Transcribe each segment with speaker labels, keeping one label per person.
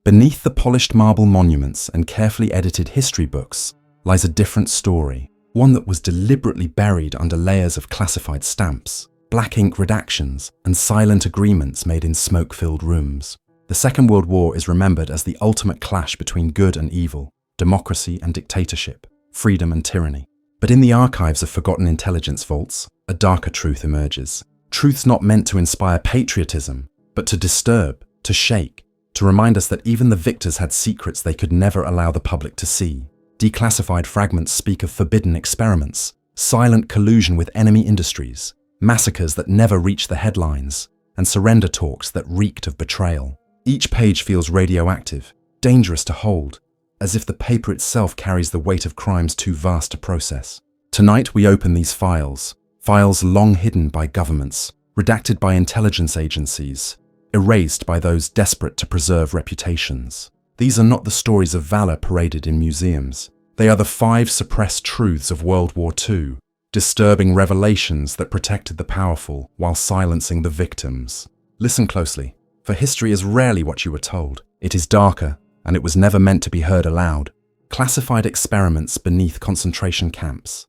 Speaker 1: Beneath the polished marble monuments and carefully edited history books lies a different story, one that was deliberately buried under layers of classified stamps, black ink redactions, and silent agreements made in smoke-filled rooms. The Second World War is remembered as the ultimate clash between good and evil, democracy and dictatorship, freedom and tyranny. But in the archives of forgotten intelligence vaults, a darker truth emerges. Truths not meant to inspire patriotism, but to disturb, to shake, to remind us that even the victors had secrets they could never allow the public to see. Declassified fragments speak of forbidden experiments, silent collusion with enemy industries, massacres that never reached the headlines, and surrender talks that reeked of betrayal. Each page feels radioactive, dangerous to hold, as if the paper itself carries the weight of crimes too vast to process. Tonight we open these files long hidden by governments, redacted by intelligence agencies, erased by those desperate to preserve reputations. These are not the stories of valor paraded in museums. They are the 5 suppressed truths of World War II, disturbing revelations that protected the powerful while silencing the victims. Listen closely, for history is rarely what you were told. It is darker, and it was never meant to be heard aloud. Classified experiments beneath concentration camps.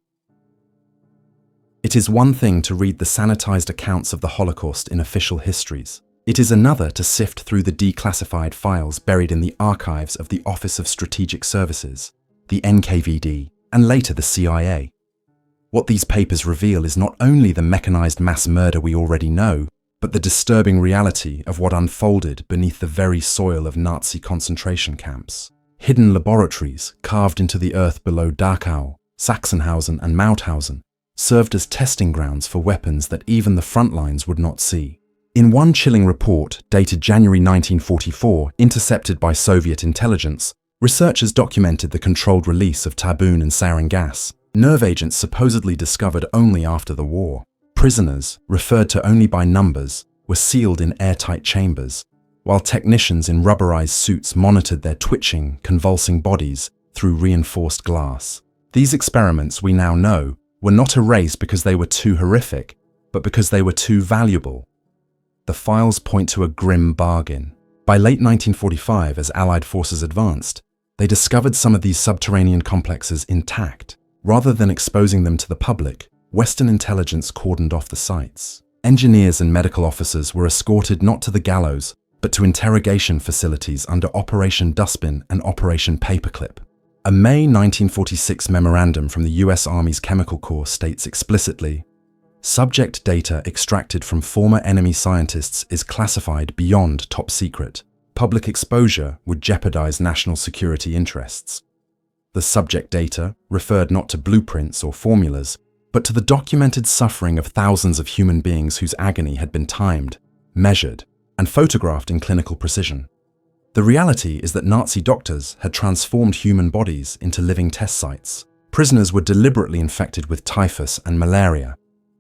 Speaker 1: It is one thing to read the sanitized accounts of the Holocaust in official histories. It is another to sift through the declassified files buried in the archives of the Office of Strategic Services, the NKVD, and later the CIA. What these papers reveal is not only the mechanized mass murder we already know, but the disturbing reality of what unfolded beneath the very soil of Nazi concentration camps. Hidden laboratories carved into the earth below Dachau, Sachsenhausen, and Mauthausen served as testing grounds for weapons that even the front lines would not see. In one chilling report dated January 1944, intercepted by Soviet intelligence, researchers documented the controlled release of taboon and sarin gas, nerve agents supposedly discovered only after the war. Prisoners, referred to only by numbers, were sealed in airtight chambers, while technicians in rubberized suits monitored their twitching, convulsing bodies through reinforced glass. These experiments, we now know, were not erased because they were too horrific, but because they were too valuable. The files point to a grim bargain. By late 1945, as Allied forces advanced, they discovered some of these subterranean complexes intact. Rather than exposing them to the public, Western intelligence cordoned off the sites. Engineers and medical officers were escorted not to the gallows, but to interrogation facilities under Operation Dustbin and Operation Paperclip. A May 1946 memorandum from the US Army's Chemical Corps states explicitly, "Subject data extracted from former enemy scientists is classified beyond top secret. Public exposure would jeopardize national security interests." The subject data referred not to blueprints or formulas, but to the documented suffering of thousands of human beings whose agony had been timed, measured, and photographed in clinical precision. The reality is that Nazi doctors had transformed human bodies into living test sites. Prisoners were deliberately infected with typhus and malaria,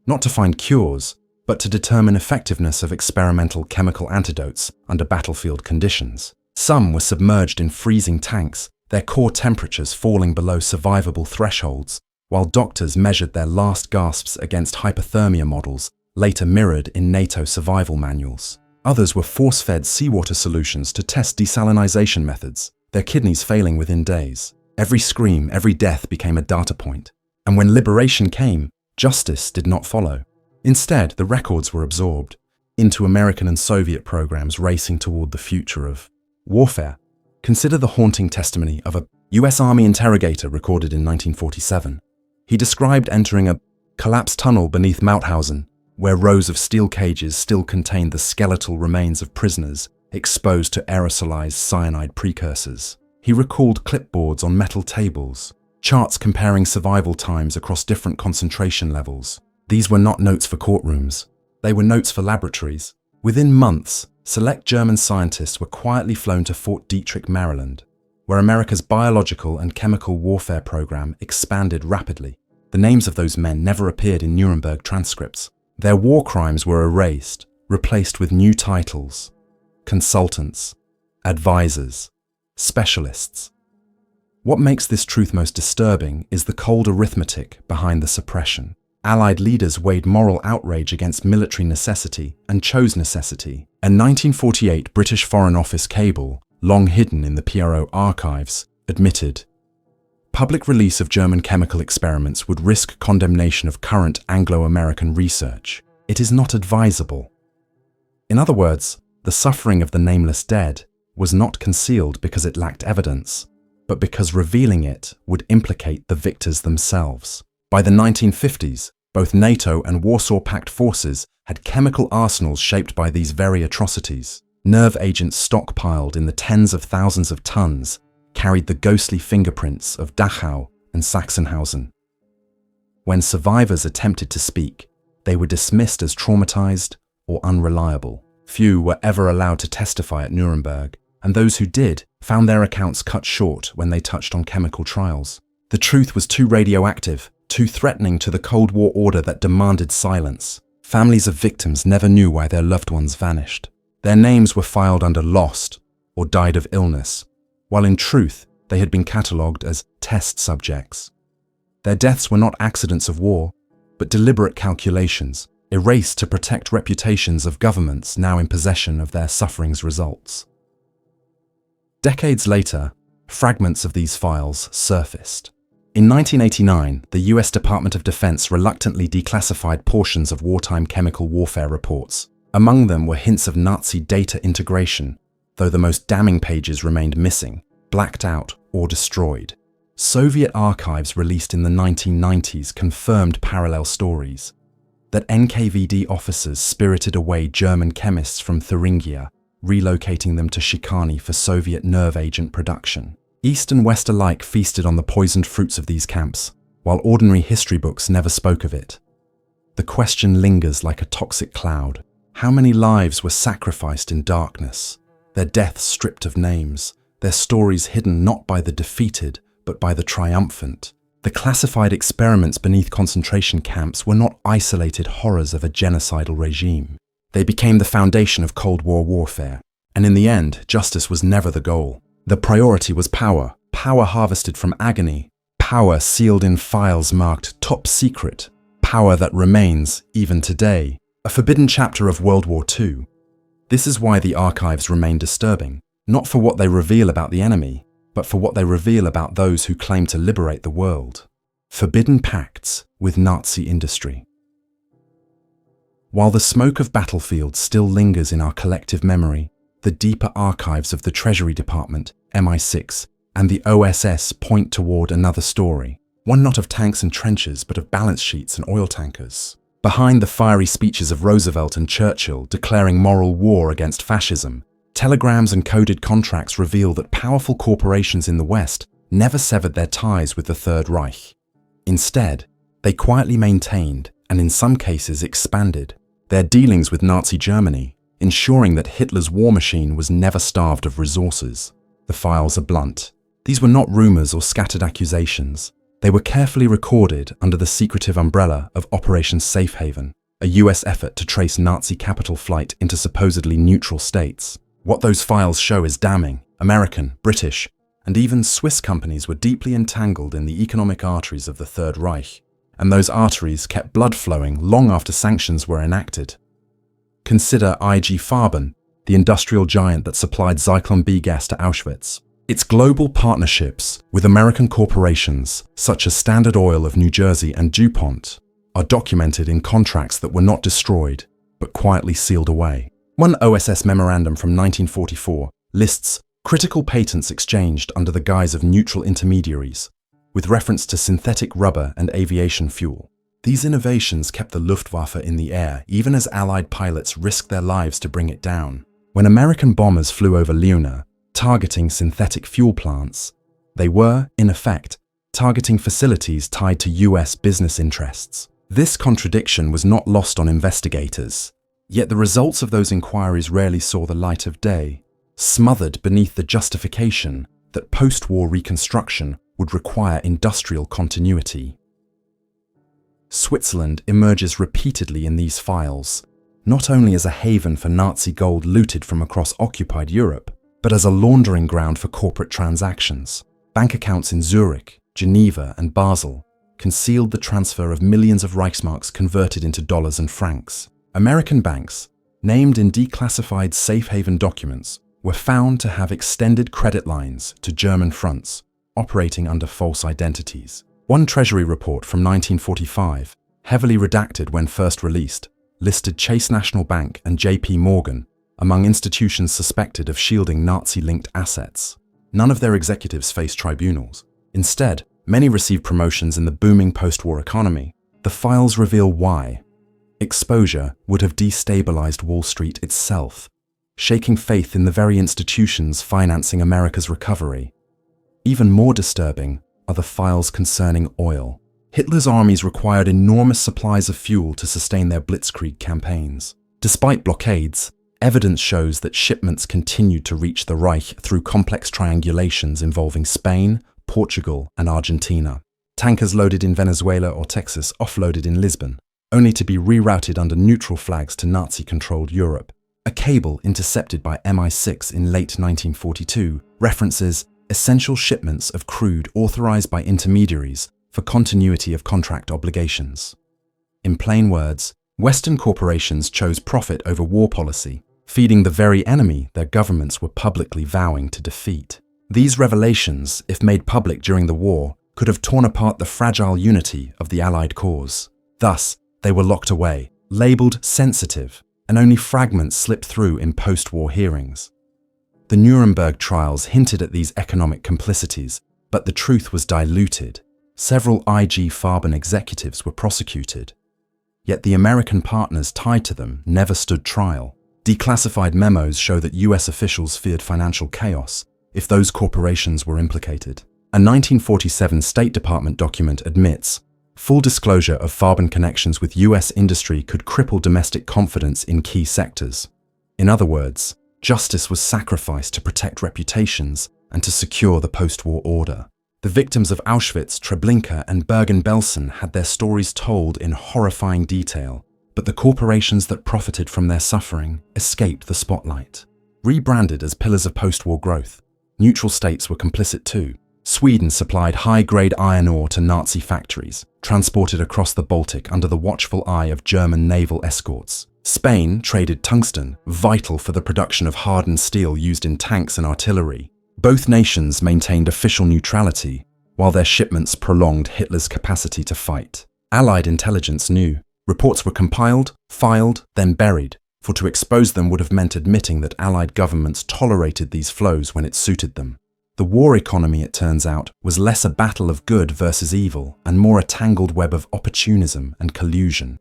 Speaker 1: not to find cures, but to determine effectiveness of experimental chemical antidotes under battlefield conditions. Some were submerged in freezing tanks, their core temperatures falling below survivable thresholds, while doctors measured their last gasps against hypothermia models later mirrored in NATO survival manuals. Others were force-fed seawater solutions to test desalinization methods, their kidneys failing within days. Every scream, every death became a data point. And when liberation came, justice did not follow. Instead, the records were absorbed into American and Soviet programs racing toward the future of warfare. Consider the haunting testimony of a US Army interrogator recorded in 1947. He described entering a collapsed tunnel beneath Mauthausen, where rows of steel cages still contained the skeletal remains of prisoners exposed to aerosolized cyanide precursors. He recalled clipboards on metal tables, charts comparing survival times across different concentration levels. These were not notes for courtrooms. They were notes for laboratories. Within months, select German scientists were quietly flown to Fort Detrick, Maryland, where America's biological and chemical warfare program expanded rapidly. The names of those men never appeared in Nuremberg transcripts. Their war crimes were erased, replaced with new titles: consultants, advisors, specialists. What makes this truth most disturbing is the cold arithmetic behind the suppression. Allied leaders weighed moral outrage against military necessity and chose necessity. A 1948 British Foreign Office cable long hidden in the PRO archives, admitted. Public release of German chemical experiments would risk condemnation of current Anglo-American research. It is not advisable. In other words, the suffering of the nameless dead was not concealed because it lacked evidence, but because revealing it would implicate the victors themselves. By the 1950s, both NATO and Warsaw Pact forces had chemical arsenals shaped by these very atrocities. Nerve agents stockpiled in the tens of thousands of tons carried the ghostly fingerprints of Dachau and Sachsenhausen. When survivors attempted to speak, they were dismissed as traumatized or unreliable. Few were ever allowed to testify at Nuremberg, and those who did found their accounts cut short when they touched on chemical trials. The truth was too radioactive, too threatening to the Cold War order that demanded silence. Families of victims never knew why their loved ones vanished. Their names were filed under lost or died of illness, while in truth they had been catalogued as test subjects. Their deaths were not accidents of war, but deliberate calculations, erased to protect reputations of governments now in possession of their suffering's results. Decades later, fragments of these files surfaced. In 1989, the US Department of Defense reluctantly declassified portions of wartime chemical warfare reports. Among them were hints of Nazi data integration, though the most damning pages remained missing, blacked out, or destroyed. Soviet archives released in the 1990s confirmed parallel stories, that NKVD officers spirited away German chemists from Thuringia, relocating them to Shikani for Soviet nerve agent production. East and West alike feasted on the poisoned fruits of these camps, while ordinary history books never spoke of it. The question lingers like a toxic cloud. How many lives were sacrificed in darkness, their deaths stripped of names, their stories hidden not by the defeated, but by the triumphant? The classified experiments beneath concentration camps were not isolated horrors of a genocidal regime. They became the foundation of Cold War warfare, and in the end, justice was never the goal. The priority was power, power harvested from agony, power sealed in files marked top secret, power that remains, even today, a forbidden chapter of World War II. This is why the archives remain disturbing, not for what they reveal about the enemy, but for what they reveal about those who claim to liberate the world. Forbidden pacts with Nazi industry. While the smoke of battlefields still lingers in our collective memory, the deeper archives of the Treasury Department, MI6, and the OSS point toward another story, one not of tanks and trenches, but of balance sheets and oil tankers. Behind the fiery speeches of Roosevelt and Churchill declaring moral war against fascism, telegrams and coded contracts reveal that powerful corporations in the West never severed their ties with the Third Reich. Instead, they quietly maintained, and in some cases expanded, their dealings with Nazi Germany, ensuring that Hitler's war machine was never starved of resources. The files are blunt. These were not rumors or scattered accusations. They were carefully recorded under the secretive umbrella of Operation Safe Haven, a US effort to trace Nazi capital flight into supposedly neutral states. What those files show is damning. American, British, and even Swiss companies were deeply entangled in the economic arteries of the Third Reich, and those arteries kept blood flowing long after sanctions were enacted. Consider IG Farben, the industrial giant that supplied Zyklon B gas to Auschwitz. Its global partnerships with American corporations such as Standard Oil of New Jersey and DuPont are documented in contracts that were not destroyed, but quietly sealed away. One OSS memorandum from 1944 lists critical patents exchanged under the guise of neutral intermediaries, with reference to synthetic rubber and aviation fuel. These innovations kept the Luftwaffe in the air even as Allied pilots risked their lives to bring it down. When American bombers flew over Leuna, targeting synthetic fuel plants, they were, in effect, targeting facilities tied to US business interests. This contradiction was not lost on investigators, yet the results of those inquiries rarely saw the light of day, smothered beneath the justification that post-war reconstruction would require industrial continuity. Switzerland emerges repeatedly in these files, not only as a haven for Nazi gold looted from across occupied Europe, but as a laundering ground for corporate transactions. Bank accounts in Zurich, Geneva, and Basel concealed the transfer of millions of Reichsmarks converted into dollars and francs. American banks, named in declassified safe haven documents, were found to have extended credit lines to German fronts, operating under false identities. One Treasury report from 1945, heavily redacted when first released, listed Chase National Bank and J.P. Morgan among institutions suspected of shielding Nazi-linked assets. None of their executives faced tribunals. Instead, many received promotions in the booming post-war economy. The files reveal why. Exposure would have destabilized Wall Street itself, shaking faith in the very institutions financing America's recovery. Even more disturbing are the files concerning oil. Hitler's armies required enormous supplies of fuel to sustain their blitzkrieg campaigns. Despite blockades, evidence shows that shipments continued to reach the Reich through complex triangulations involving Spain, Portugal, and Argentina. Tankers loaded in Venezuela or Texas offloaded in Lisbon, only to be rerouted under neutral flags to Nazi-controlled Europe. A cable intercepted by MI6 in late 1942 references essential shipments of crude authorized by intermediaries for continuity of contract obligations. In plain words, Western corporations chose profit over war policy, feeding the very enemy their governments were publicly vowing to defeat. These revelations, if made public during the war, could have torn apart the fragile unity of the Allied cause. Thus, they were locked away, labeled sensitive, and only fragments slipped through in post-war hearings. The Nuremberg trials hinted at these economic complicities, but the truth was diluted. Several IG Farben executives were prosecuted. Yet the American partners tied to them never stood trial. Declassified memos show that US officials feared financial chaos if those corporations were implicated. A 1947 State Department document admits full disclosure of Farben connections with US industry could cripple domestic confidence in key sectors. In other words, justice was sacrificed to protect reputations and to secure the post-war order. The victims of Auschwitz, Treblinka, and Bergen-Belsen had their stories told in horrifying detail, but the corporations that profited from their suffering escaped the spotlight. Rebranded as pillars of post-war growth, neutral states were complicit too. Sweden supplied high-grade iron ore to Nazi factories, transported across the Baltic under the watchful eye of German naval escorts. Spain traded tungsten, vital for the production of hardened steel used in tanks and artillery. Both nations maintained official neutrality, while their shipments prolonged Hitler's capacity to fight. Allied intelligence knew. Reports were compiled, filed, then buried, for to expose them would have meant admitting that Allied governments tolerated these flows when it suited them. The war economy, it turns out, was less a battle of good versus evil and more a tangled web of opportunism and collusion.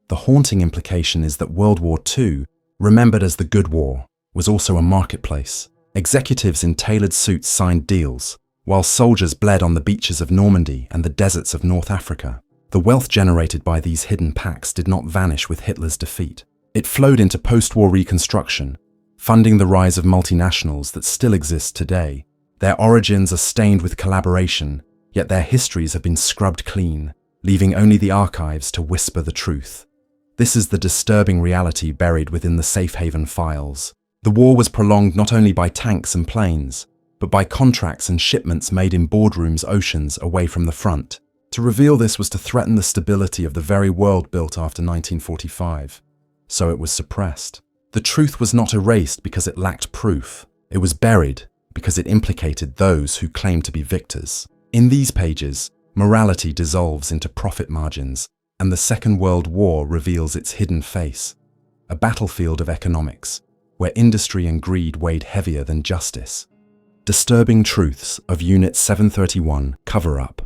Speaker 1: The haunting implication is that World War II, remembered as the Good War, was also a marketplace. Executives in tailored suits signed deals, while soldiers bled on the beaches of Normandy and the deserts of North Africa. The wealth generated by these hidden pacts did not vanish with Hitler's defeat. It flowed into post-war reconstruction, funding the rise of multinationals that still exist today. Their origins are stained with collaboration, yet their histories have been scrubbed clean, leaving only the archives to whisper the truth. This is the disturbing reality buried within the safe haven files. The war was prolonged not only by tanks and planes, but by contracts and shipments made in boardrooms oceans away from the front. To reveal this was to threaten the stability of the very world built after 1945. So it was suppressed. The truth was not erased because it lacked proof. It was buried because it implicated those who claimed to be victors. In these pages, morality dissolves into profit margins, and the Second World War reveals its hidden face, a battlefield of economics, where industry and greed weighed heavier than justice. Disturbing truths of Unit 731 cover-up.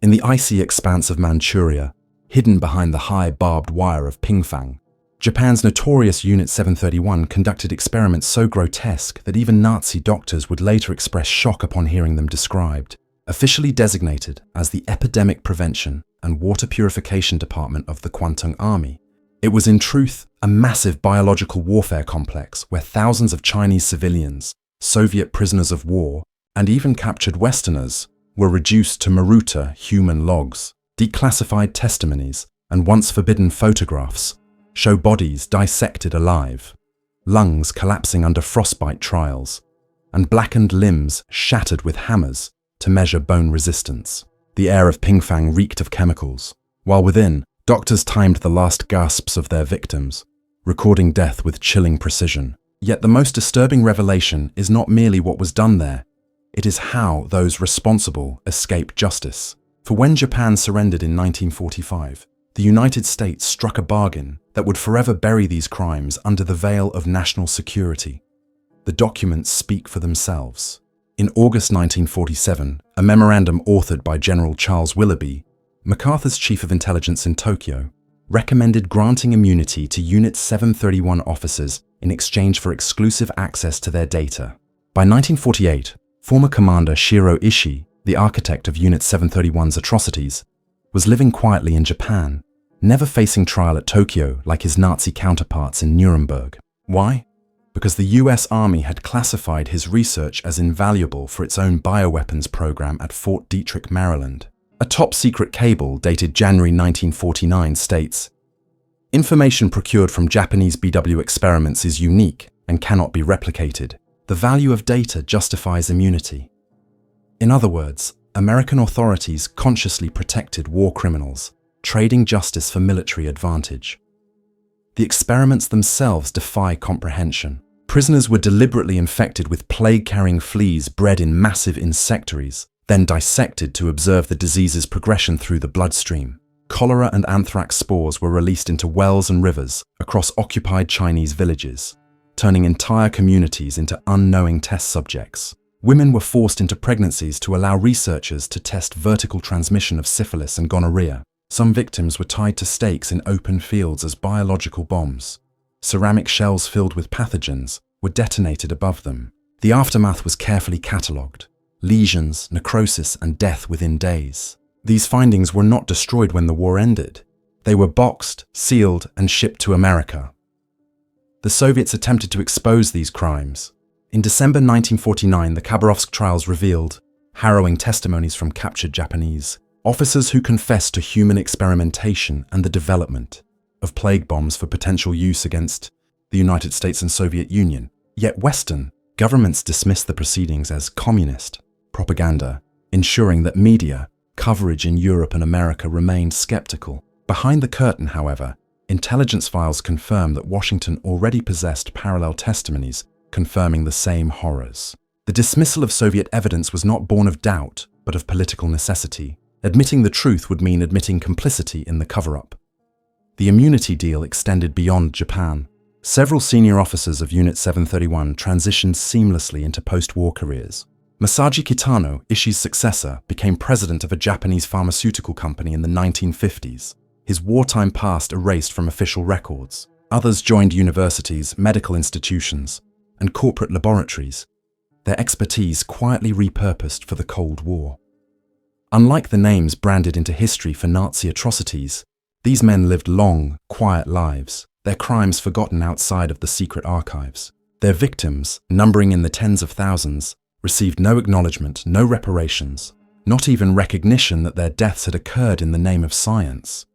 Speaker 1: In the icy expanse of Manchuria, hidden behind the high barbed wire of Pingfang, Japan's notorious Unit 731 conducted experiments so grotesque that even Nazi doctors would later express shock upon hearing them described. Officially designated as the Epidemic Prevention and Water Purification Department of the Kwantung Army, it was in truth a massive biological warfare complex where thousands of Chinese civilians, Soviet prisoners of war, and even captured Westerners were reduced to Maruta human logs. Declassified testimonies and once forbidden photographs show bodies dissected alive, lungs collapsing under frostbite trials, and blackened limbs shattered with hammers to measure bone resistance. The air of Pingfang reeked of chemicals, while within, doctors timed the last gasps of their victims, recording death with chilling precision. Yet the most disturbing revelation is not merely what was done there, it is how those responsible escape justice. For when Japan surrendered in 1945, the United States struck a bargain that would forever bury these crimes under the veil of national security. The documents speak for themselves. In August 1947, a memorandum authored by General Charles Willoughby, MacArthur's chief of intelligence in Tokyo, recommended granting immunity to Unit 731 officers in exchange for exclusive access to their data. By 1948, former Commander Shiro Ishii, the architect of Unit 731's atrocities, was living quietly in Japan, never facing trial at Tokyo like his Nazi counterparts in Nuremberg. Why? Because the US Army had classified his research as invaluable for its own bioweapons program at Fort Detrick, Maryland. A top-secret cable dated January 1949 states, "Information procured from Japanese BW experiments is unique and cannot be replicated. The value of data justifies immunity." In other words, American authorities consciously protected war criminals, trading justice for military advantage. The experiments themselves defy comprehension. Prisoners were deliberately infected with plague-carrying fleas bred in massive insectaries, then dissected to observe the disease's progression through the bloodstream. Cholera and anthrax spores were released into wells and rivers across occupied Chinese villages, turning entire communities into unknowing test subjects. Women were forced into pregnancies to allow researchers to test vertical transmission of syphilis and gonorrhea. Some victims were tied to stakes in open fields as biological bombs. Ceramic shells filled with pathogens were detonated above them. The aftermath was carefully catalogued. Lesions, necrosis, and death within days. These findings were not destroyed when the war ended. They were boxed, sealed, and shipped to America. The Soviets attempted to expose these crimes. In December 1949, the Khabarovsk trials revealed harrowing testimonies from captured Japanese officers who confessed to human experimentation and the development of plague bombs for potential use against the United States and Soviet Union. Yet Western governments dismissed the proceedings as communist propaganda, ensuring that media coverage in Europe and America remained skeptical. Behind the curtain, however, intelligence files confirm that Washington already possessed parallel testimonies confirming the same horrors. The dismissal of Soviet evidence was not born of doubt, but of political necessity. Admitting the truth would mean admitting complicity in the cover-up. The immunity deal extended beyond Japan. Several senior officers of Unit 731 transitioned seamlessly into post-war careers. Masaji Kitano, Ishii's successor, became president of a Japanese pharmaceutical company in the 1950s, his wartime past erased from official records. Others joined universities, medical institutions, and corporate laboratories, their expertise quietly repurposed for the Cold War. Unlike the names branded into history for Nazi atrocities, these men lived long, quiet lives, their crimes forgotten outside of the secret archives. Their victims, numbering in the tens of thousands, received no acknowledgement, no reparations, not even recognition that their deaths had occurred in the name of science.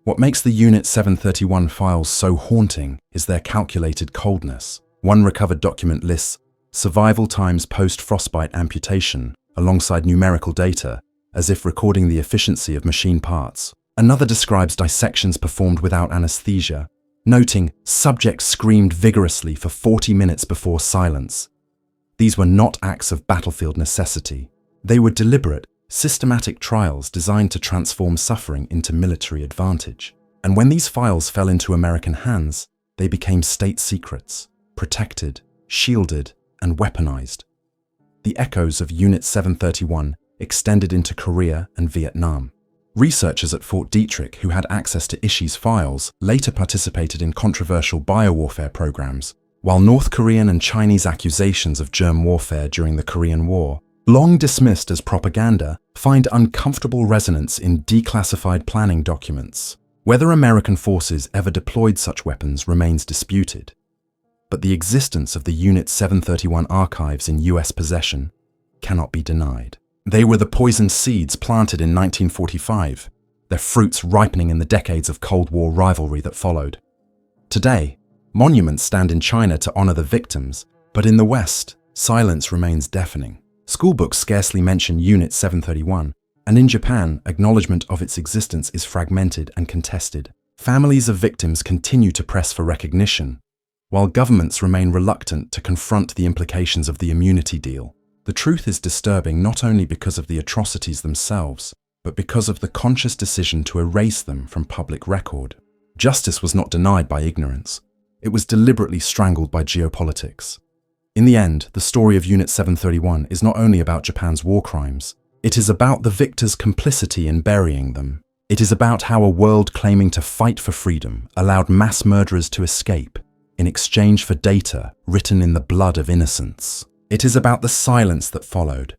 Speaker 1: What makes the Unit 731 files so haunting is their calculated coldness. One recovered document lists survival times post-frostbite amputation alongside numerical data, as if recording the efficiency of machine parts. Another describes dissections performed without anesthesia, noting subjects screamed vigorously for 40 minutes before silence. These were not acts of battlefield necessity. They were deliberate, systematic trials designed to transform suffering into military advantage. And when these files fell into American hands, they became state secrets, protected, shielded, and weaponized. The echoes of Unit 731 extended into Korea and Vietnam. Researchers at Fort Detrick who had access to Ishii's files later participated in controversial biowarfare programs, while North Korean and Chinese accusations of germ warfare during the Korean War, long dismissed as propaganda, find uncomfortable resonance in declassified planning documents. Whether American forces ever deployed such weapons remains disputed, but the existence of the Unit 731 archives in US possession cannot be denied. They were the poisoned seeds planted in 1945, their fruits ripening in the decades of Cold War rivalry that followed. Today, monuments stand in China to honor the victims, but in the West, silence remains deafening. Schoolbooks scarcely mention Unit 731, and in Japan, acknowledgement of its existence is fragmented and contested. Families of victims continue to press for recognition, while governments remain reluctant to confront the implications of the immunity deal. The truth is disturbing not only because of the atrocities themselves, but because of the conscious decision to erase them from public record. Justice was not denied by ignorance. It was deliberately strangled by geopolitics. In the end, the story of Unit 731 is not only about Japan's war crimes. It is about the victors' complicity in burying them. It is about how a world claiming to fight for freedom allowed mass murderers to escape in exchange for data written in the blood of innocents. It is about the silence that followed,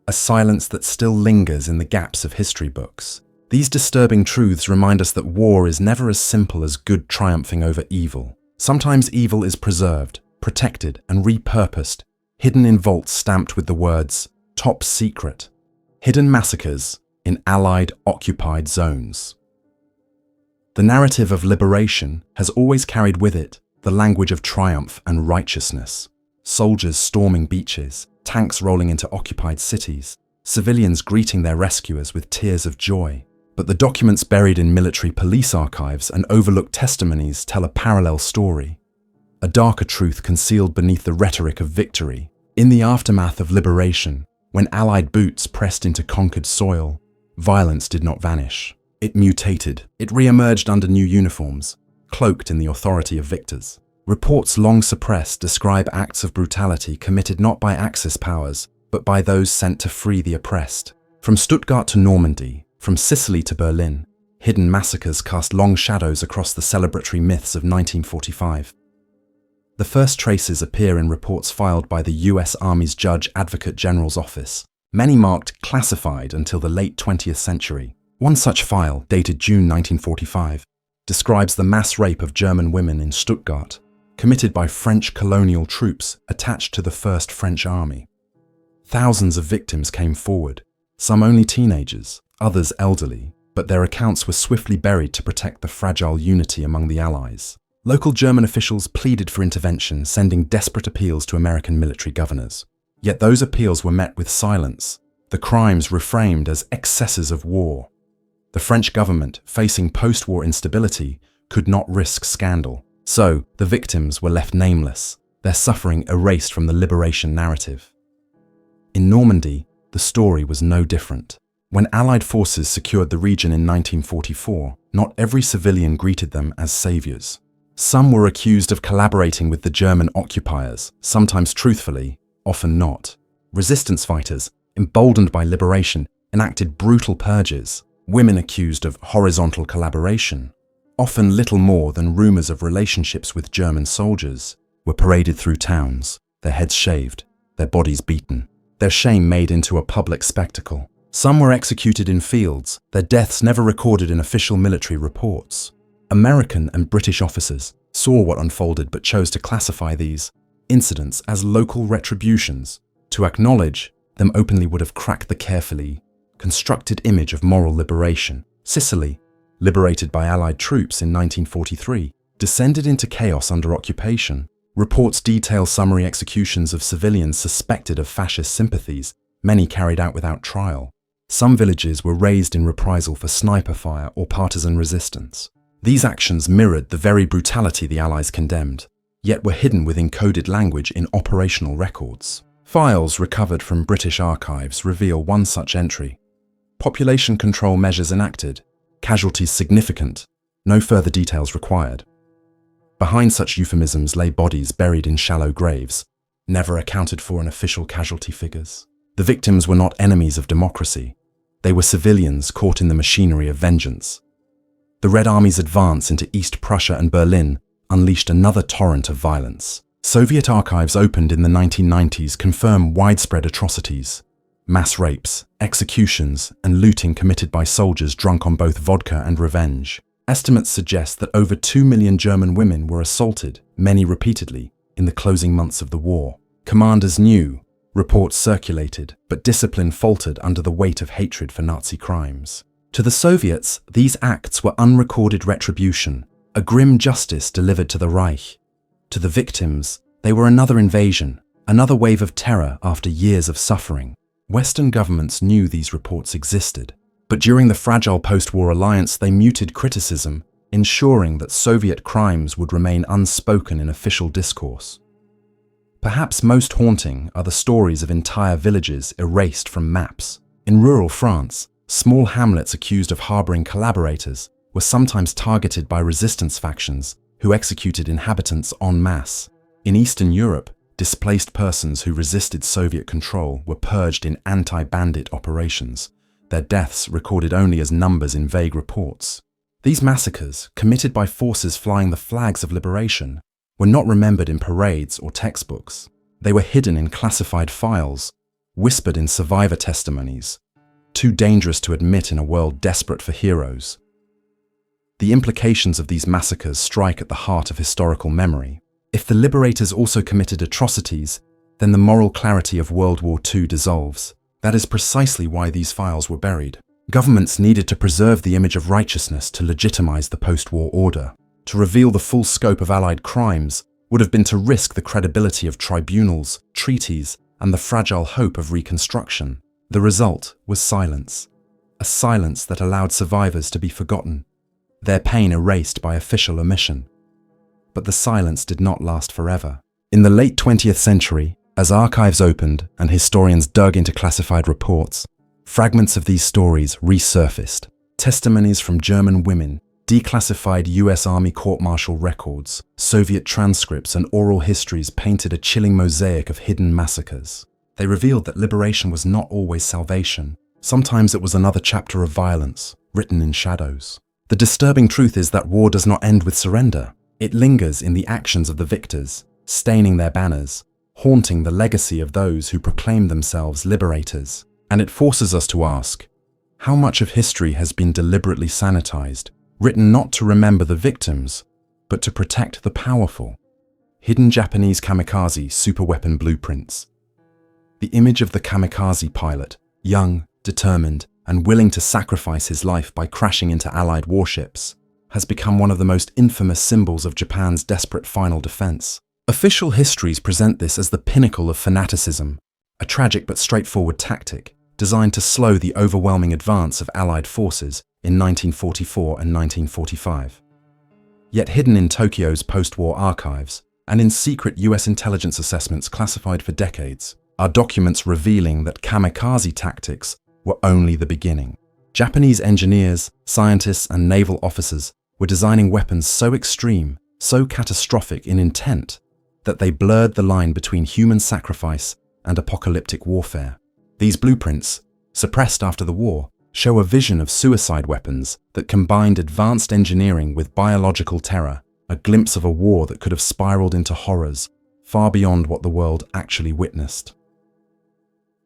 Speaker 1: a silence that still lingers in the gaps of history books. These disturbing truths remind us that war is never as simple as good triumphing over evil. Sometimes evil is preserved, protected, and repurposed, hidden in vaults stamped with the words, "Top Secret." Hidden massacres in Allied occupied zones. The narrative of liberation has always carried with it the language of triumph and righteousness. Soldiers storming beaches, tanks rolling into occupied cities, civilians greeting their rescuers with tears of joy. But the documents buried in military police archives and overlooked testimonies tell a parallel story. A darker truth concealed beneath the rhetoric of victory. In the aftermath of liberation, when Allied boots pressed into conquered soil, violence did not vanish. It mutated. It re-emerged under new uniforms, cloaked in the authority of victors. Reports long suppressed describe acts of brutality committed not by Axis powers, but by those sent to free the oppressed. From Stuttgart to Normandy, from Sicily to Berlin, hidden massacres cast long shadows across the celebratory myths of 1945. The first traces appear in reports filed by the US Army's Judge Advocate General's Office, many marked classified until the late 20th century. One such file, dated June 1945, describes the mass rape of German women in Stuttgart, committed by French colonial troops attached to the First French Army. Thousands of victims came forward, some only teenagers, others elderly, but their accounts were swiftly buried to protect the fragile unity among the Allies. Local German officials pleaded for intervention, sending desperate appeals to American military governors. Yet those appeals were met with silence, the crimes reframed as excesses of war. The French government, facing post-war instability, could not risk scandal. So, the victims were left nameless, their suffering erased from the liberation narrative. In Normandy, the story was no different. When Allied forces secured the region in 1944, not every civilian greeted them as saviors. Some were accused of collaborating with the German occupiers, sometimes truthfully, often not. Resistance fighters, emboldened by liberation, enacted brutal purges. Women accused of horizontal collaboration, often little more than rumors of relationships with German soldiers, were paraded through towns, their heads shaved, their bodies beaten, their shame made into a public spectacle. Some were executed in fields, their deaths never recorded in official military reports. American and British officers saw what unfolded but chose to classify these incidents as local retributions. To acknowledge them openly would have cracked the carefully constructed image of moral liberation. Sicily, liberated by Allied troops in 1943, descended into chaos under occupation. Reports detail summary executions of civilians suspected of fascist sympathies, many carried out without trial. Some villages were razed in reprisal for sniper fire or partisan resistance. These actions mirrored the very brutality the Allies condemned, yet were hidden with encoded language in operational records. Files recovered from British archives reveal one such entry. Population control measures enacted, casualties significant, no further details required. Behind such euphemisms lay bodies buried in shallow graves, never accounted for in official casualty figures. The victims were not enemies of democracy. They were civilians caught in the machinery of vengeance. The Red Army's advance into East Prussia and Berlin unleashed another torrent of violence. Soviet archives opened in the 1990s confirm widespread atrocities. Mass rapes, executions, and looting committed by soldiers drunk on both vodka and revenge. Estimates suggest that over 2 million German women were assaulted, many repeatedly, in the closing months of the war. Commanders knew, reports circulated, but discipline faltered under the weight of hatred for Nazi crimes. To the Soviets, these acts were unrecorded retribution, a grim justice delivered to the Reich. To the victims, they were another invasion, another wave of terror after years of suffering. Western governments knew these reports existed, but during the fragile post-war alliance they muted criticism ensuring that Soviet crimes would remain unspoken in official discourse. Perhaps most haunting are the stories of entire villages erased from maps. In rural France, small hamlets accused of harboring collaborators were sometimes targeted by resistance factions who executed inhabitants en masse. In Eastern Europe, displaced persons who resisted Soviet control were purged in anti-bandit operations, their deaths recorded only as numbers in vague reports. These massacres, committed by forces flying the flags of liberation, were not remembered in parades or textbooks. They were hidden in classified files, whispered in survivor testimonies, too dangerous to admit in a world desperate for heroes. The implications of these massacres strike at the heart of historical memory. If the liberators also committed atrocities, then the moral clarity of World War II dissolves. That is precisely why these files were buried. Governments needed to preserve the image of righteousness to legitimize the post-war order. To reveal the full scope of Allied crimes would have been to risk the credibility of tribunals, treaties, and the fragile hope of reconstruction. The result was silence. A silence that allowed survivors to be forgotten, their pain erased by official omission. But the silence did not last forever. In the late 20th century, as archives opened and historians dug into classified reports, fragments of these stories resurfaced. Testimonies from German women, declassified US Army court-martial records, Soviet transcripts, and oral histories painted a chilling mosaic of hidden massacres. They revealed that liberation was not always salvation. Sometimes it was another chapter of violence, written in shadows. The disturbing truth is that war does not end with surrender. It lingers in the actions of the victors, staining their banners, haunting the legacy of those who proclaim themselves liberators. And it forces us to ask, how much of history has been deliberately sanitized, written not to remember the victims, but to protect the powerful? Hidden Japanese kamikaze superweapon blueprints. The image of the kamikaze pilot, young, determined, and willing to sacrifice his life by crashing into Allied warships, has become one of the most infamous symbols of Japan's desperate final defense. Official histories present this as the pinnacle of fanaticism, a tragic but straightforward tactic designed to slow the overwhelming advance of Allied forces in 1944 and 1945. Yet hidden in Tokyo's post-war archives and in secret US intelligence assessments classified for decades are documents revealing that kamikaze tactics were only the beginning. Japanese engineers, scientists, and naval officers were designing weapons so extreme, so catastrophic in intent, that they blurred the line between human sacrifice and apocalyptic warfare. These blueprints, suppressed after the war, show a vision of suicide weapons that combined advanced engineering with biological terror, a glimpse of a war that could have spiraled into horrors far beyond what the world actually witnessed.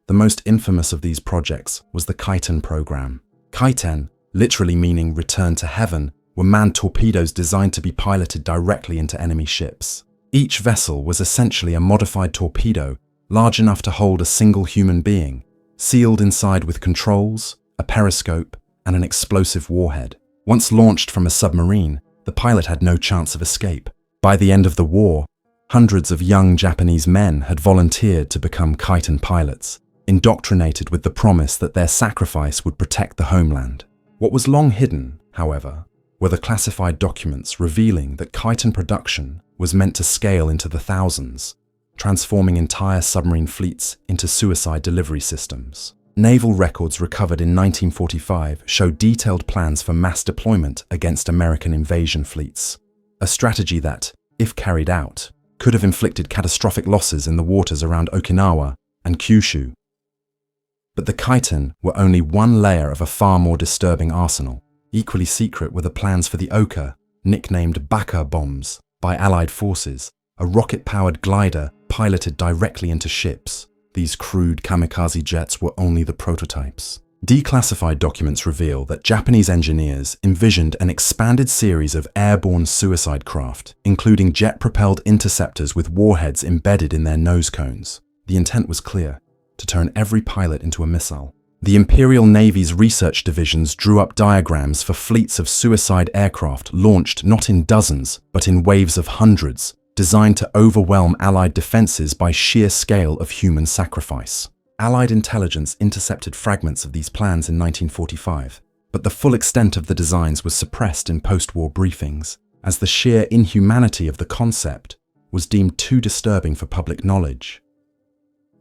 Speaker 1: The most infamous of these projects was the Kaiten program. Kaiten, literally meaning return to heaven, were manned torpedoes designed to be piloted directly into enemy ships. Each vessel was essentially a modified torpedo, large enough to hold a single human being, sealed inside with controls, a periscope, and an explosive warhead. Once launched from a submarine, the pilot had no chance of escape. By the end of the war, hundreds of young Japanese men had volunteered to become Kaiten pilots, indoctrinated with the promise that their sacrifice would protect the homeland. What was long hidden, however, were the classified documents revealing that Kaiten production was meant to scale into the thousands, transforming entire submarine fleets into suicide delivery systems. Naval records recovered in 1945 show detailed plans for mass deployment against American invasion fleets, a strategy that, if carried out, could have inflicted catastrophic losses in the waters around Okinawa and Kyushu. But the Kaiten were only one layer of a far more disturbing arsenal. Equally secret were the plans for the Oka, nicknamed Baka bombs, by Allied forces, a rocket-powered glider piloted directly into ships. These crude kamikaze jets were only the prototypes. Declassified documents reveal that Japanese engineers envisioned an expanded series of airborne suicide craft, including jet-propelled interceptors with warheads embedded in their nose cones. The intent was clear: to turn every pilot into a missile. The Imperial Navy's research divisions drew up diagrams for fleets of suicide aircraft launched not in dozens, but in waves of hundreds, designed to overwhelm Allied defenses by sheer scale of human sacrifice. Allied intelligence intercepted fragments of these plans in 1945. but the full extent of the designs was suppressed in post-war briefings, as the sheer inhumanity of the concept was deemed too disturbing for public knowledge.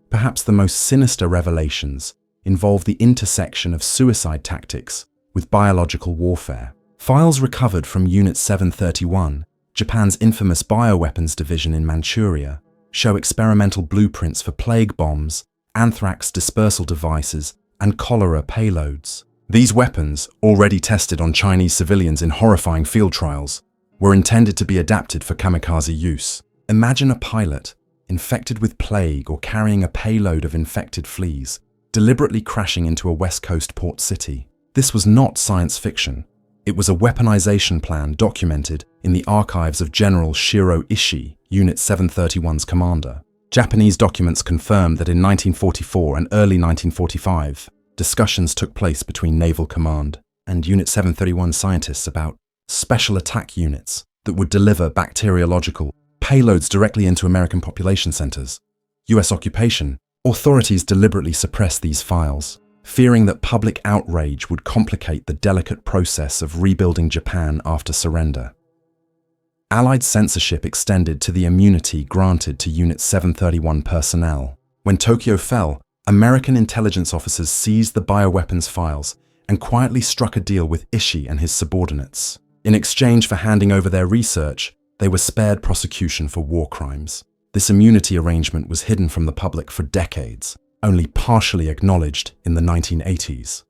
Speaker 1: Perhaps the most sinister revelations involve the intersection of suicide tactics with biological warfare. Files recovered from Unit 731, Japan's infamous bioweapons division in Manchuria, show experimental blueprints for plague bombs, anthrax dispersal devices, and cholera payloads. These weapons, already tested on Chinese civilians in horrifying field trials, were intended to be adapted for kamikaze use. Imagine a pilot, infected with plague or carrying a payload of infected fleas, deliberately crashing into a West Coast port city. This was not science fiction. It was a weaponization plan documented in the archives of General Shiro Ishii, Unit 731's commander. Japanese documents confirm that in 1944 and early 1945, discussions took place between Naval Command and Unit 731 scientists about special attack units that would deliver bacteriological payloads directly into American population centers. US occupation authorities deliberately suppressed these files, fearing that public outrage would complicate the delicate process of rebuilding Japan after surrender. Allied censorship extended to the immunity granted to Unit 731 personnel. When Tokyo fell, American intelligence officers seized the bioweapons files and quietly struck a deal with Ishii and his subordinates. In exchange for handing over their research, they were spared prosecution for war crimes. This immunity arrangement was hidden from the public for decades, only partially acknowledged in the 1980s.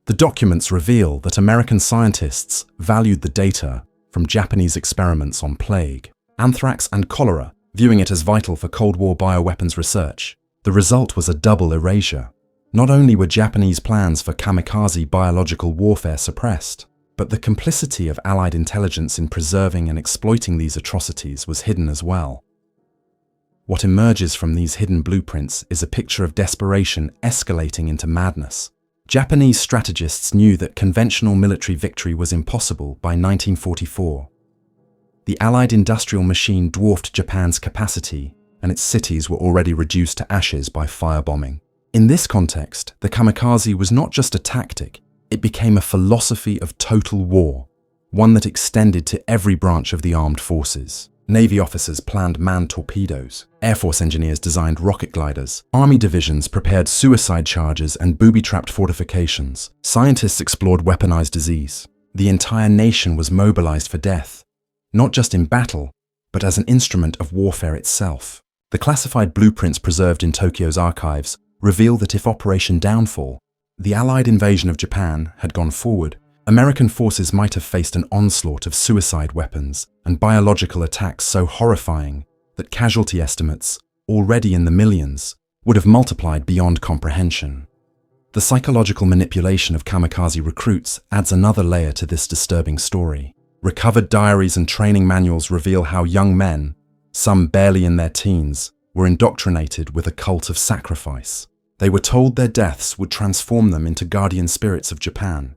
Speaker 1: The documents reveal that American scientists valued the data from Japanese experiments on plague, anthrax, and cholera, viewing it as vital for Cold War bioweapons research. The result was a double erasure. Not only were Japanese plans for kamikaze biological warfare suppressed, but the complicity of Allied intelligence in preserving and exploiting these atrocities was hidden as well. What emerges from these hidden blueprints is a picture of desperation escalating into madness. Japanese strategists knew that conventional military victory was impossible by 1944. The Allied industrial machine dwarfed Japan's capacity, and its cities were already reduced to ashes by firebombing. In this context, the kamikaze was not just a tactic, it became a philosophy of total war, one that extended to every branch of the armed forces. Navy officers planned manned torpedoes, Air Force engineers designed rocket gliders, Army divisions prepared suicide charges and booby-trapped fortifications, scientists explored weaponized disease. The entire nation was mobilized for death, not just in battle, but as an instrument of warfare itself. The classified blueprints preserved in Tokyo's archives reveal that if Operation Downfall, the Allied invasion of Japan, had gone forward, American forces might have faced an onslaught of suicide weapons and biological attacks so horrifying that casualty estimates, already in the millions, would have multiplied beyond comprehension. The psychological manipulation of kamikaze recruits adds another layer to this disturbing story. Recovered diaries and training manuals reveal how young men, some barely in their teens, were indoctrinated with a cult of sacrifice. They were told their deaths would transform them into guardian spirits of Japan,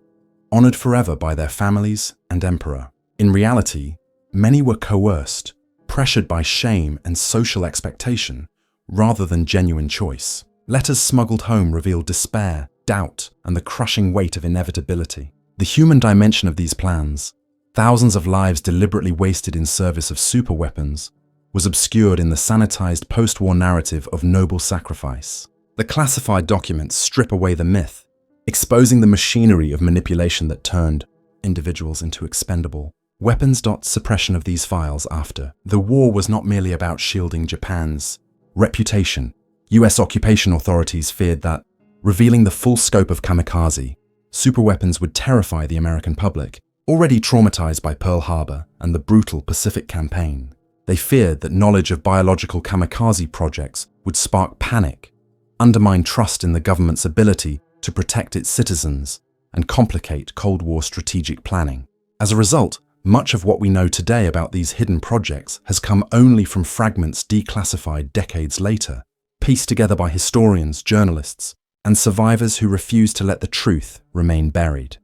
Speaker 1: honored forever by their families and emperor. In reality, many were coerced, pressured by shame and social expectation, rather than genuine choice. Letters smuggled home revealed despair, doubt, and the crushing weight of inevitability. The human dimension of these plans, thousands of lives deliberately wasted in service of superweapons, was obscured in the sanitized post-war narrative of noble sacrifice. The classified documents strip away the myth, exposing the machinery of manipulation that turned individuals into expendable weapons. Suppression of these files after the war was not merely about shielding Japan's reputation. US occupation authorities feared that, revealing the full scope of kamikaze, superweapons would terrify the American public, already traumatized by Pearl Harbor and the brutal Pacific Campaign. They feared that knowledge of biological kamikaze projects would spark panic, undermine trust in the government's ability to protect its citizens, and complicate Cold War strategic planning. As a result, much of what we know today about these hidden projects has come only from fragments declassified decades later, pieced together by historians, journalists, and survivors who refuse to let the truth remain buried.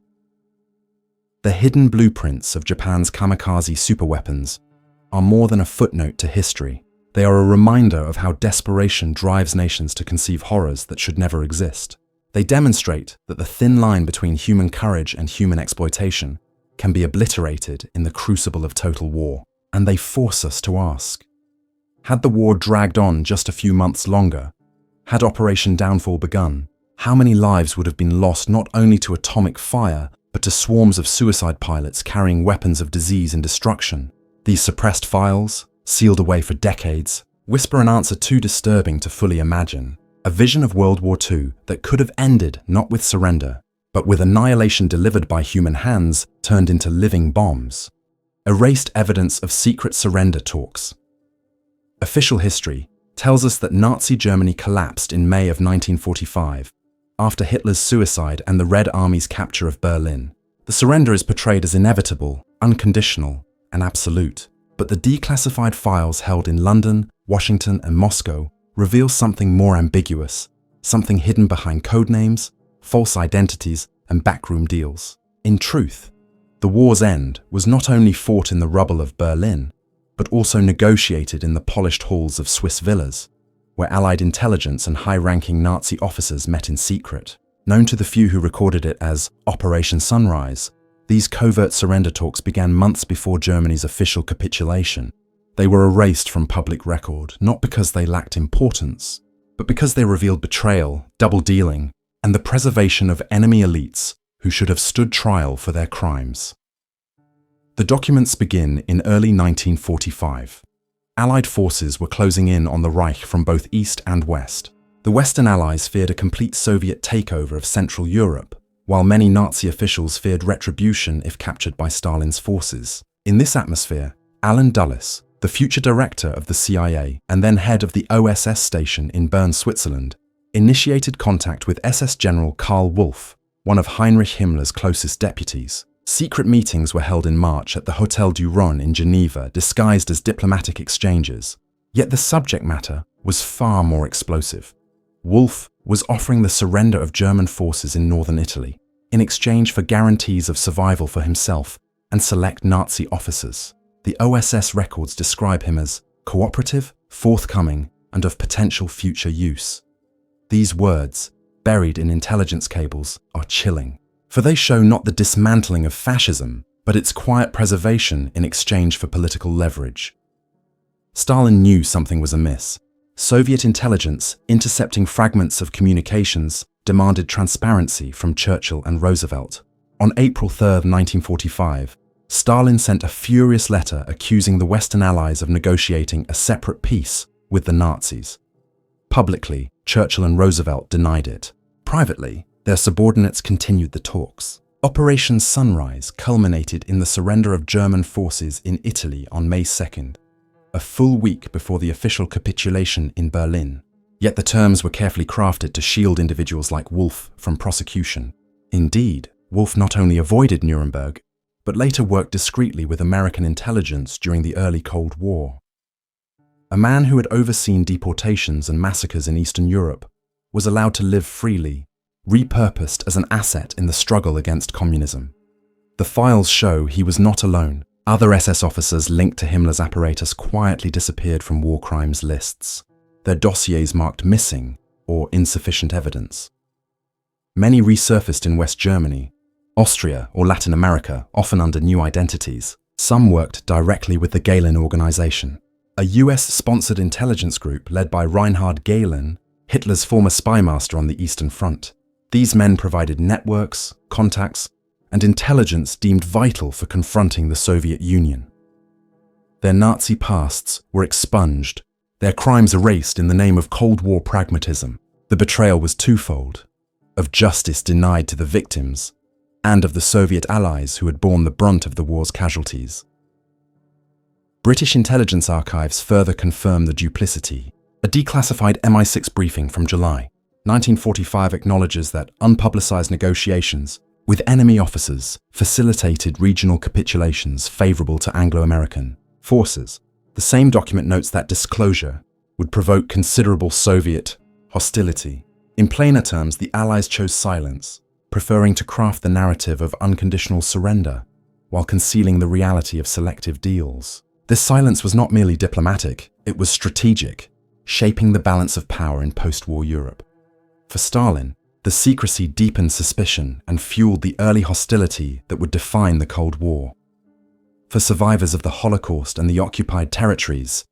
Speaker 1: The hidden blueprints of Japan's kamikaze superweapons are more than a footnote to history. They are a reminder of how desperation drives nations to conceive horrors that should never exist. They demonstrate that the thin line between human courage and human exploitation can be obliterated in the crucible of total war. And they force us to ask, had the war dragged on just a few months longer, had Operation Downfall begun, how many lives would have been lost not only to atomic fire, but to swarms of suicide pilots carrying weapons of disease and destruction? These suppressed files, sealed away for decades, whisper an answer too disturbing to fully imagine. A vision of World War II that could have ended not with surrender, but with annihilation delivered by human hands turned into living bombs. Erased evidence of secret surrender talks. Official history tells us that Nazi Germany collapsed in May of 1945, after Hitler's suicide and the Red Army's capture of Berlin. The surrender is portrayed as inevitable, unconditional, and absolute. But the declassified files held in London, Washington, and Moscow reveal something more ambiguous, something hidden behind codenames, false identities, and backroom deals. In truth, the war's end was not only fought in the rubble of Berlin, but also negotiated in the polished halls of Swiss villas, where Allied intelligence and high-ranking Nazi officers met in secret. Known to the few who recorded it as Operation Sunrise, these covert surrender talks began months before Germany's official capitulation. They were erased from public record, not because they lacked importance, but because they revealed betrayal, double-dealing, and the preservation of enemy elites who should have stood trial for their crimes. The documents begin in early 1945. Allied forces were closing in on the Reich from both east and west. The Western Allies feared a complete Soviet takeover of Central Europe, while many Nazi officials feared retribution if captured by Stalin's forces. In this atmosphere, Alan Dulles, the future director of the CIA and then head of the OSS station in Bern, Switzerland, initiated contact with SS General Karl Wolff, one of Heinrich Himmler's closest deputies. Secret meetings were held in March at the Hotel du Rhône in Geneva, disguised as diplomatic exchanges. Yet the subject matter was far more explosive. Wolff was offering the surrender of German forces in northern Italy, in exchange for guarantees of survival for himself and select Nazi officers. The OSS records describe him as cooperative, forthcoming, and of potential future use. These words, buried in intelligence cables, are chilling, for they show not the dismantling of fascism, but its quiet preservation in exchange for political leverage. Stalin knew something was amiss. Soviet intelligence, intercepting fragments of communications, demanded transparency from Churchill and Roosevelt. On April 3, 1945, Stalin sent a furious letter accusing the Western Allies of negotiating a separate peace with the Nazis. Publicly, Churchill and Roosevelt denied it. Privately, their subordinates continued the talks. Operation Sunrise culminated in the surrender of German forces in Italy on May 2nd, a full week before the official capitulation in Berlin. Yet the terms were carefully crafted to shield individuals like Wolff from prosecution. Indeed, Wolff not only avoided Nuremberg, but later worked discreetly with American intelligence during the early Cold War. A man who had overseen deportations and massacres in Eastern Europe was allowed to live freely, repurposed as an asset in the struggle against communism. The files show he was not alone. Other SS officers linked to Himmler's apparatus quietly disappeared from war crimes lists, their dossiers marked missing or insufficient evidence. Many resurfaced in West Germany, Austria, or Latin America, often under new identities. Some worked directly with the Gehlen organization, a US-sponsored intelligence group led by Reinhard Gehlen, Hitler's former spy master on the Eastern Front. These men provided networks, contacts, and intelligence deemed vital for confronting the Soviet Union. Their Nazi pasts were expunged, their crimes erased in the name of Cold War pragmatism. The betrayal was twofold: of justice denied to the victims, and of the Soviet allies who had borne the brunt of the war's casualties. British intelligence archives further confirm the duplicity. A declassified MI6 briefing from July 1945 acknowledges that unpublicized negotiations with enemy officers facilitated regional capitulations favorable to Anglo-American forces. The same document notes that disclosure would provoke considerable Soviet hostility. In plainer terms, the Allies chose silence, preferring to craft the narrative of unconditional surrender while concealing the reality of selective deals. This silence was not merely diplomatic, it was strategic, shaping the balance of power in post-war Europe. For Stalin, The secrecy deepened suspicion and fueled the early hostility that would define the Cold War. For survivors of the Holocaust and the occupied territories,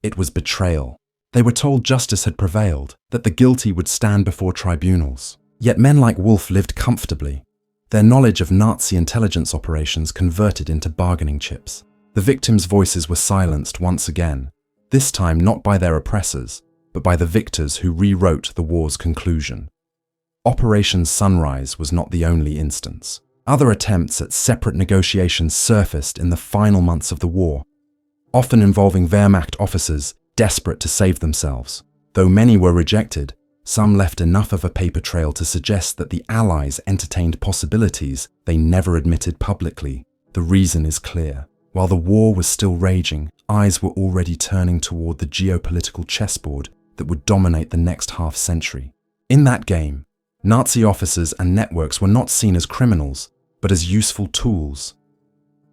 Speaker 1: it was betrayal. They were told justice had prevailed, that the guilty would stand before tribunals. Yet men like Wolf lived comfortably. Their knowledge of Nazi intelligence operations converted into bargaining chips. The victims' voices were silenced once again, this time not by their oppressors, but by the victors who rewrote the war's conclusion. Operation Sunrise was not the only instance. Other attempts at separate negotiations surfaced in the final months of the war, often involving Wehrmacht officers desperate to save themselves. Though many were rejected, some left enough of a paper trail to suggest that the Allies entertained possibilities they never admitted publicly. The reason is clear. While the war was still raging, eyes were already turning toward the geopolitical chessboard that would dominate the next half-century. In that game, Nazi officers and networks were not seen as criminals, but as useful tools.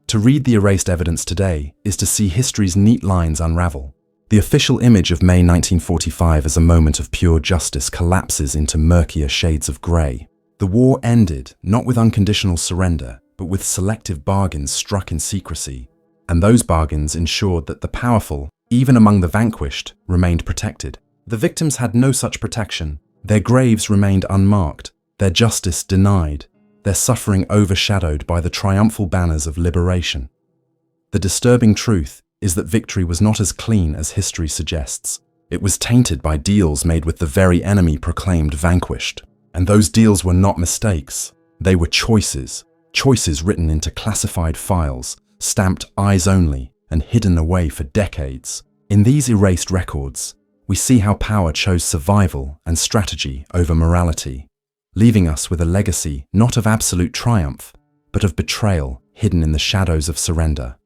Speaker 1: To read the erased evidence today is to see history's neat lines unravel. The official image of May 1945 as a moment of pure justice collapses into murkier shades of grey. The war ended not with unconditional surrender, but with selective bargains struck in secrecy, and those bargains ensured that the powerful, even among the vanquished, remained protected. The victims had no such protection. Their graves remained unmarked, their justice denied, their suffering overshadowed by the triumphal banners of liberation. The disturbing truth is that victory was not as clean as history suggests. It was tainted by deals made with the very enemy proclaimed vanquished. And those deals were not mistakes. They were choices written into classified files, stamped eyes only, and hidden away for decades. In these erased records, we see how power chose survival and strategy over morality, leaving us with a legacy not of absolute triumph, but of betrayal hidden in the shadows of surrender.